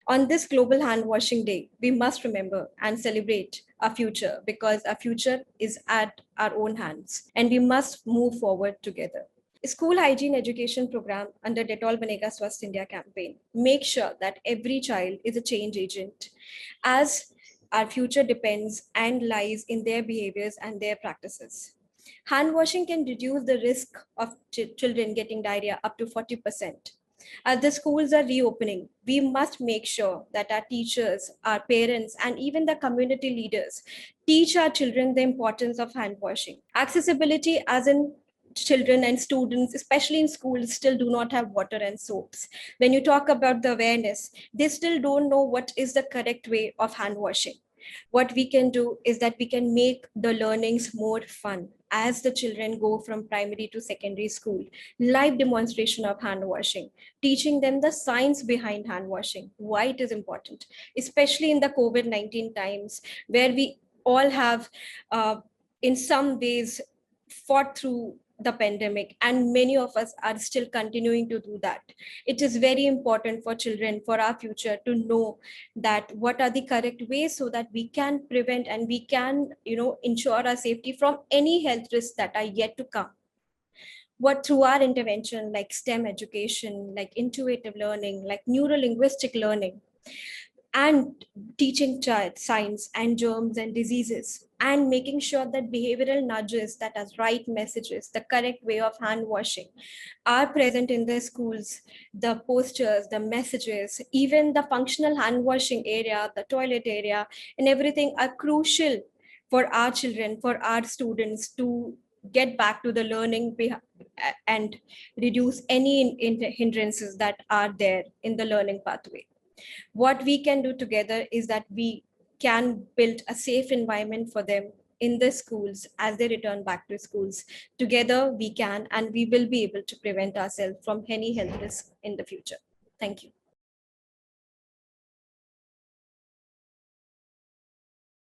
On this Global Hand Washing Day, we must remember and celebrate our future, because our future is at our own hands and we must move forward together. School hygiene education program under Dettol Banega Swasth India campaign make sure that every child is a change agent, as our future depends and lies in their behaviors and their practices. Hand washing can reduce the risk of children getting diarrhea up to 40%. As the schools are reopening, we must make sure that our teachers, our parents, and even the community leaders teach our children the importance of hand washing. Accessibility, as in children and students, especially in schools, still do not have water and soaps. When you talk about the awareness, they still don't know what is the correct way of hand washing. What we can do is that we can make the learnings more fun as the children go from primary to secondary school. Live demonstration of hand washing, teaching them the science behind hand washing, why it is important, especially in the COVID-19 times, where we all have, in some ways, fought through the pandemic, and many of us are still continuing to do that. It is very important for children, for our future, to know that what are the correct ways, so that we can prevent and we can, ensure our safety from any health risks that are yet to come. What through our intervention, like STEM education, like intuitive learning, like neuro-linguistic learning, and teaching child science and germs and diseases, and making sure that behavioral nudges, that are right messages, the correct way of hand washing, are present in the schools. The posters, the messages, even the functional hand washing area, the toilet area, and everything are crucial for our children, for our students, to get back to the learning and reduce any hindrances that are there in the learning pathway. What we can do together is that we can build a safe environment for them in the schools as they return back to schools. Together we can, and we will be able to prevent ourselves from any health risk in the future. Thank you.